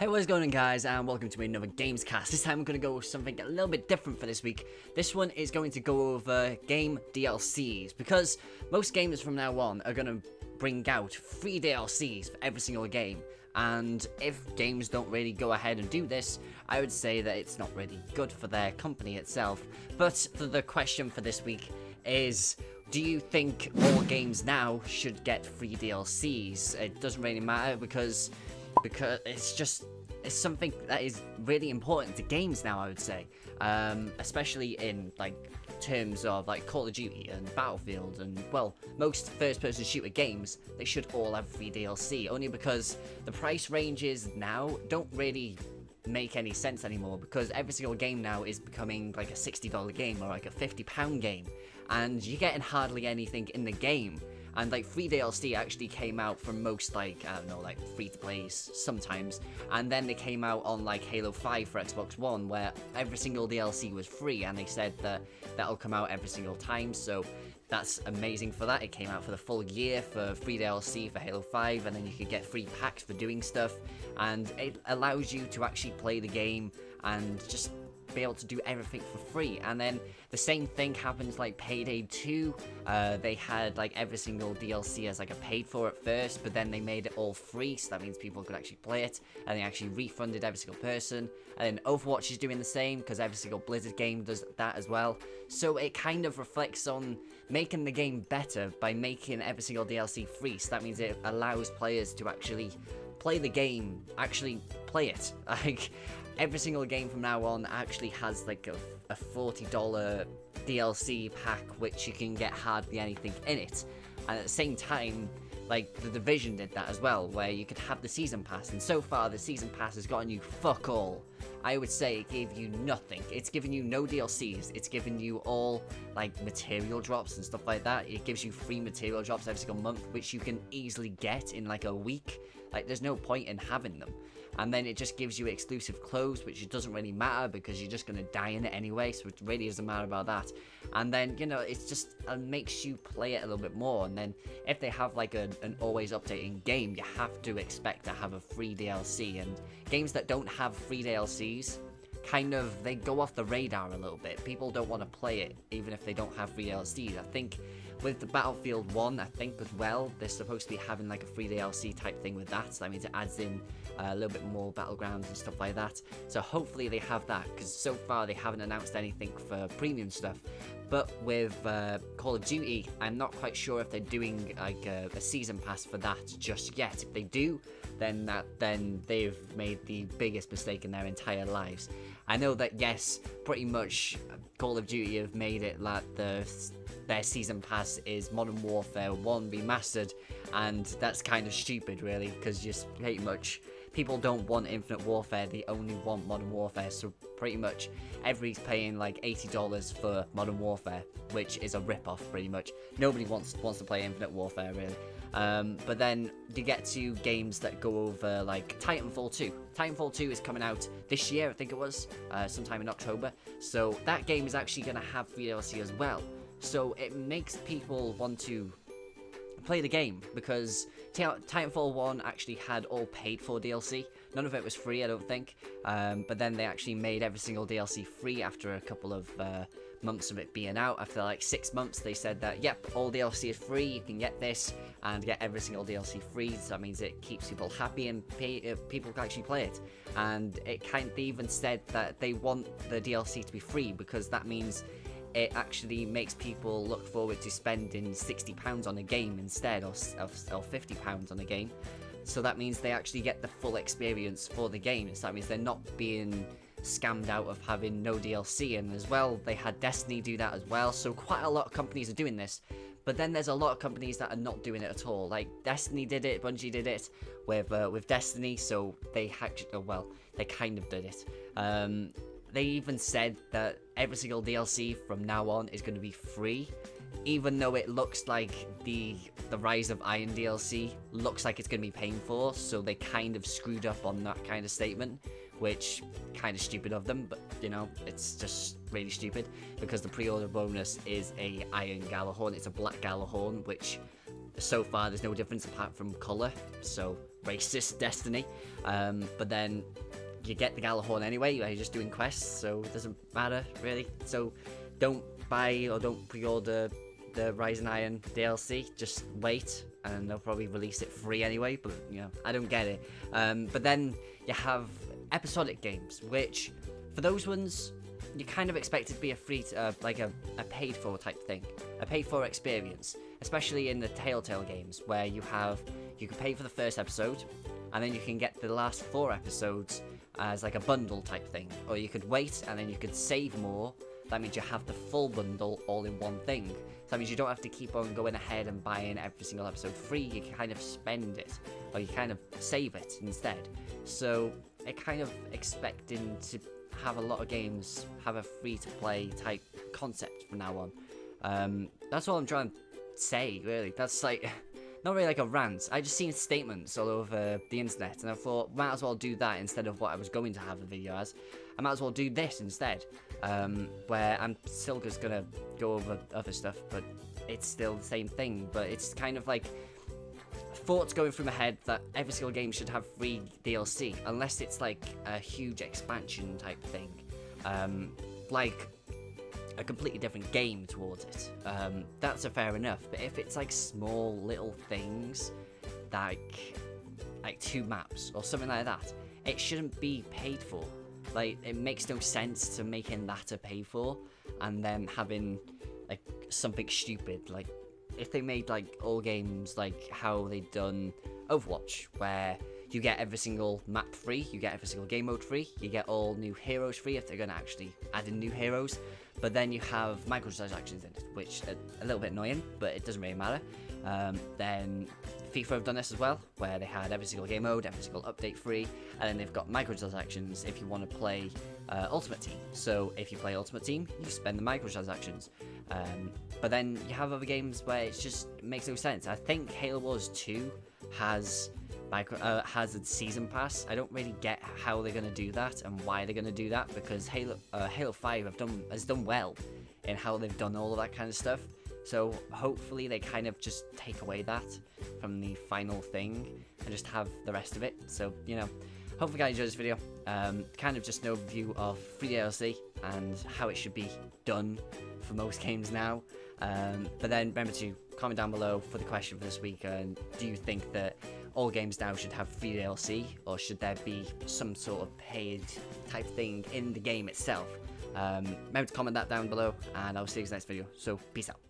Hey, what is going on, guys, and welcome to another GamesCast. This time we're going to go with something a little bit different for this week. This one is going to go over game DLCs, because most games from now on are going to bring out free DLCs for every single game. And if games don't really go ahead and do this, I would say that it's not really good for their company itself. But the question for this week is, do you think all games now should get free DLCs? It doesn't really matter because it's something that is really important to games now, I would say, especially in terms of Call of Duty and Battlefield and, well, most first-person shooter games. They should all have free DLC, only because the price ranges now don't really make any sense anymore, because every single game now is becoming like a $60 game or like a £50 game, and you're getting hardly anything in the game. And free DLC actually came out for most free-to-plays sometimes, and then they came out on Halo 5 for XboxOne, where every single DLC was free, and they said that that'll come out every single time. So that's amazing for that. It came out for the full year for free DLC for Halo 5, and then you could get free packs for doing stuff, and it allows you to actually play the game and just be able to do everything for free. And then the same thing happens Payday 2. They had every single DLC as a paid for at first, but then they made it all free, so that means people could actually play it, and they actually refunded every single person. And then Overwatch is doing the same, because every single Blizzard game does that as well. So it kind of reflects on making the game better by making every single DLC free, so that means it allows players to actually play the game, actually play it. Every single game from now on actually has a $40 DLC pack, which you can get hardly anything in it. And at the same time, The Division did that as well, where you could have the Season Pass, and so far the Season Pass has gotten you fuck all. I would say it gave you nothing. It's given you no DLCs, it's given you all material drops and stuff like that. It gives you free material drops every single month, which you can easily get in a week. There's no point in having them. And then it just gives you exclusive clothes, which it doesn't really matter because you're just going to die in it anyway, so it really doesn't matter about that. And then, it's just makes you play it a little bit more. And then if they have an always updating game, you have to expect to have a free DLC. And games that don't have free DLCs, they go off the radar a little bit. People don't want to play it, even if they don't have free DLCs. I think with the Battlefield 1, as well, they're supposed to be having a free DLC type thing with that. So that means it adds in a little bit more battlegrounds and stuff like that. So hopefully they have that, because so far they haven't announced anything for premium stuff. But with Call of Duty, I'm not quite sure if they're doing a season pass for that just yet. If they do, then they've made the biggest mistake in their entire lives. I know that, yes, pretty much Call of Duty have made it their season pass is Modern Warfare 1 Remastered, and that's kind of stupid, really, because just pretty much people don't want Infinite Warfare, they only want Modern Warfare. So pretty much everybody's paying $80 for Modern Warfare, which is a rip-off pretty much. Nobody wants to play Infinite Warfare, really. But then you get to games that go over Titanfall 2. Titanfall 2 is coming out this year, I think it was, sometime in October. So that game is actually going to have free DLC as well. So it makes people want to play the game, because Titanfall 1 actually had all paid for DLC. None of it was free, I don't think. But then they actually made every single DLC free after a couple of months of it being out. After 6 months, they said that, yep, all DLC is free, you can get this and get every single DLC free. So that means it keeps people happy and people can actually play it. And they even said that they want the DLC to be free, because that means it actually makes people look forward to spending £60 on a game instead of £50 on a game. So that means they actually get the full experience for the game. So that means they're not being scammed out of having no DLC. And as well, they had Destiny do that as well. So quite a lot of companies are doing this. But then there's a lot of companies that are not doing it at all. Destiny did it, Bungie did it with Destiny. So they kind of did it. They even said that every single DLC from now on is going to be free, even though it looks like the Rise of Iron DLC looks like it's going to be paying for. So they kind of screwed up on that kind of statement, which kind of stupid of them, but it's just really stupid, because the pre-order bonus is a Iron Galahorn. It's a black Galahorn, which so far there's no difference apart from color. So racist Destiny. But then you get the Galahorn anyway. You're just doing quests, so it doesn't matter really. So don't buy or don't pre-order the Rising Iron DLC. Just wait, and they'll probably release it free anyway. But I don't get it. But then you have episodic games, which for those ones you kind of expect it to be a free, like a paid for type thing, a paid for experience. Especially in the Telltale games, where you can pay for the first episode, and then you can get the last 4 episodes as like a bundle type thing. Or you could wait, and then you could save more. That means you have the full bundle all in one thing. So that means you don't have to keep on going ahead and buying every single episode free. You can kind of spend it, or you kind of save it instead. So it kind of expecting to have a lot of games have a free-to-play type concept from now on. That's all I'm trying to say, really. That's like not really like a rant. I just seen statements all over the internet, and I thought might as well do that instead of what I was going to have the video as. I might as well do this instead, where I'm still just gonna go over other stuff, but it's still the same thing. But it's kind of like thoughts going through my head that every single game should have free DLC, unless it's like a huge expansion type thing, like a completely different game towards it. That's a fair enough. But if it's like small little things, like 2 maps or something like that, it shouldn't be paid for. Like, it makes no sense to making that a pay for and then having like something stupid. Like if they made like all games like how they done Overwatch, where you get every single map free, you get every single game mode free, you get all new heroes free if they're going to actually add in new heroes, but then you have microtransactions in it, which are a little bit annoying, but it doesn't really matter. Then FIFA have done this as well, where they had every single game mode, every single update free, and then they've got microtransactions if you want to play Ultimate Team. So if you play Ultimate Team, you spend the microtransactions. But then you have other games where it just makes no sense. I think Halo Wars 2 has a season pass. I don't really get how they're going to do that and why they're going to do that, because Halo 5 has done well in how they've done all of that kind of stuff. So hopefully they kind of just take away that from the final thing and just have the rest of it. So, hopefully you guys enjoyed this video. Kind of just an overview of free DLC and how it should be done for most games now. But then remember to comment down below for the question for this week. Do you think that all games now should have free DLC, or should there be some sort of paid type thing in the game itself? Remember to comment that down below, and I'll see you in the next video. So peace out.